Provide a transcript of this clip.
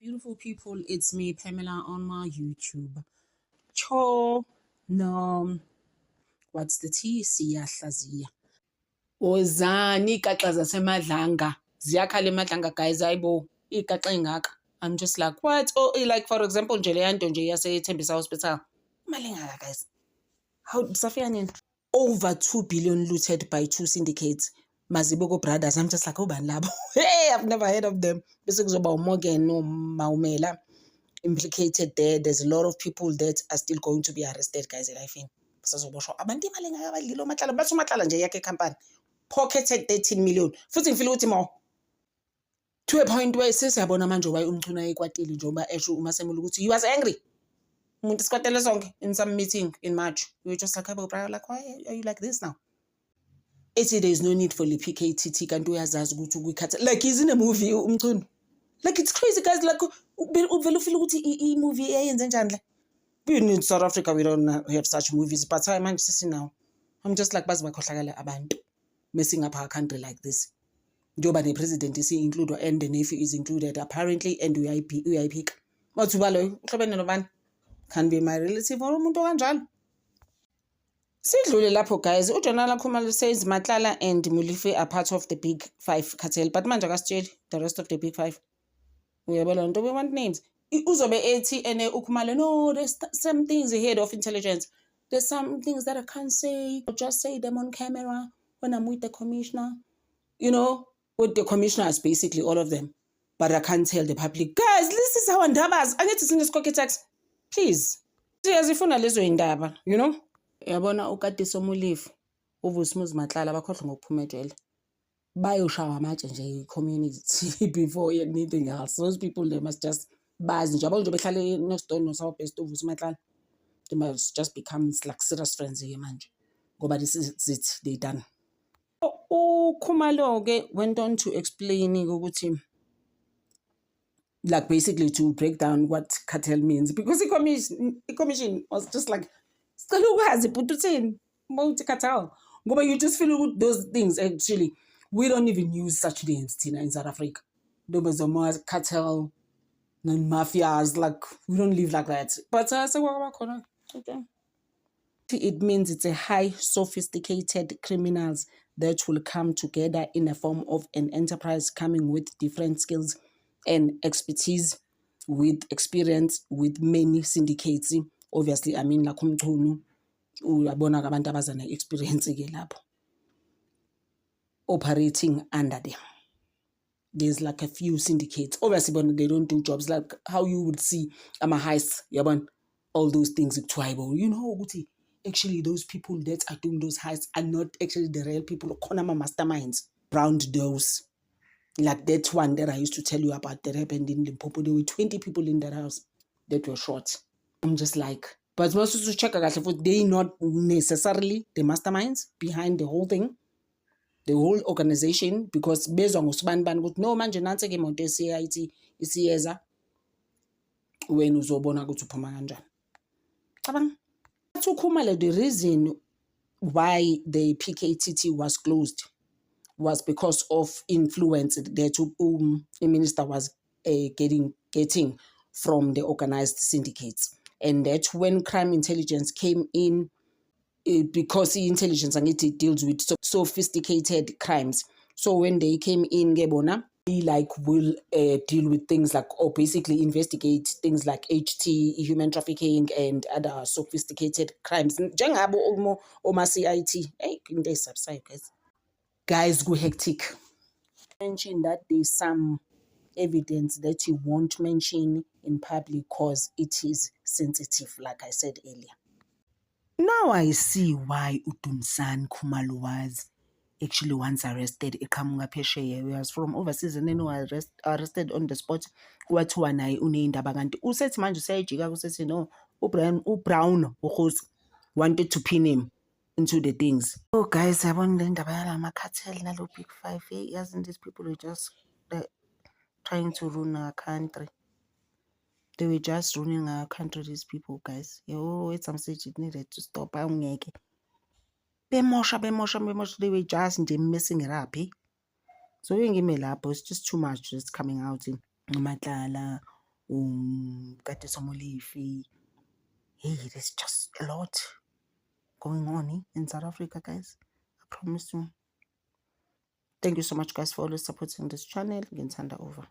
Beautiful people, it's me, Pamela, on my YouTube. Cho, no, what's the T? Siyahlaziya. Wozani ikaxa zasemadlanga. Ziyakhala emadlanga, guys, ayibo. Ikaxa engaka. I'm just like, what? Oh, like, for example, nje leya nto nje yaseThembisa Hospital. Imali engaka, guys. How, safika nini? Over 2 billion looted by 2 syndicates. Mazibuko Brothers. I'm just like, oh, bani labo. Hey, I've never heard of them. Bese kuzoba uMorgan no Maumela implicated there. There's a lot of people that are still going to be arrested, guys, elifini. Sazoboshwa abantu imali engaka badlile oMatlala. Bathi uMatlala nje yakhe company pocketed 13 million. Futhi ngifila ukuthi more. To a point where sesiyabona manje why umchuna ekwatile njengoba esho uMasemula ukuthi he was angry. Umuntu sikwatele sonke in some meeting in March. We were just like, hey, bro, like, why are you like this now? There is no need for the PKTT kanti uyazazi ukuthi ukuyikhatha. Like he's in a movie umchuna. Like it's crazy, guys. Like uvela ufila ukuthi i-movie eyenze njani la. In South Africa we don't have such movies, but I manje sisi now. I'm just like bazi bakhohlakala abantu messing up our country like this. Njoba the president is included and the nephew is included apparently and uyayiphika. Bathi uba loyo uhlobene nobani? Can be my relative or umuntu kanjalo. Sidlule lapho, guys. uJonala Khumalo says Matlala and Molefe are part of the Big Five cartel, but manje akasitsheli the rest of the Big Five. Uyabona nto we want names. Uzobe ethi ene uKhumalo, no, there's some things ahead of intelligence. There's some things that I can't say. I'll just say them on camera when I'm with the commissioner. You know, with the commissioners, basically all of them. But I can't tell the public. Guys, this is how Ndabas. I need to send this cocky text. Please. Siyazifuna lezo indaba, you know? Yabona uKatiso Molefe, uVusumuzi Matlala bakhohlwa ngokuphumelela. Bayoshawa amatshe nje community before anything else. Those people, they must just bazi nje abantu behlale next door no South Best uVusi Matlala. They must just become like serious friends here manje. Ngoba this is it, they done. uKhumalo ke went on to explain ukuthi like basically to break down what cartel means, because the commission was just like sicela ukwazi but uthini about cartel, ngoba you just feel those things actually we don't even use such names in South Africa. Those cartel and mafias, like we don't live like that. But okay. It means it's a high sophisticated criminals that will come together in a form of an enterprise coming with different skills and expertise, with experience with many syndicates. Obviously, I mean like umchunu uyabona abantu abazana experience ke lapho operating under them. There's like a few syndicates. Obviously, but they don't do jobs like how you would see heist, yabon, all those things. You know, actually those people that are doing those heists are not actually the real people. Konama masterminds around those. Like that one that I used to tell you about that happened in Limpopo. There were 20 people in that house that were shot. I'm just like, but most to check they not necessarily the masterminds behind the whole thing, the whole organization, because based on usibani ukuthi no manje nansi ke imoto yeCIT isiyeza wena uzobona ukuthi uphuma kanjani. Cabanga uKhumalo, the reason why the PKTT was closed was because of influence that the minister was getting from the organized syndicates. And that's when crime intelligence came in, because the intelligence deals with sophisticated crimes. So when they came in, they will deal with things like, or basically investigate things like HT, human trafficking, and other sophisticated crimes. Njengabo CIT. Hey, they subside, guys. Go hectic. Mention that there's some evidence that you won't mention in public because it is sensitive, like I said earlier. Now I see why uDumsani Khumalo was actually once arrested. He was from overseas and then was arrested on the spot. Kwathiwa naye uneindaba kanti usethi manje usayijika kusethi no uBrown wanted to pin him into the things. Oh guys, I want the indaba yala cartel nalo Big Five. Isn't these people are just trying to ruin our country? They were just ruining our country, these people, guys. It's some stage it needed to stop. They were just messing it up. So it's just too much just coming out in Matlala, Katiso Molefe. Hey, there's just a lot going on in South Africa, guys. I promise you. Thank you so much, guys, for always supporting this channel. Ngithanda over.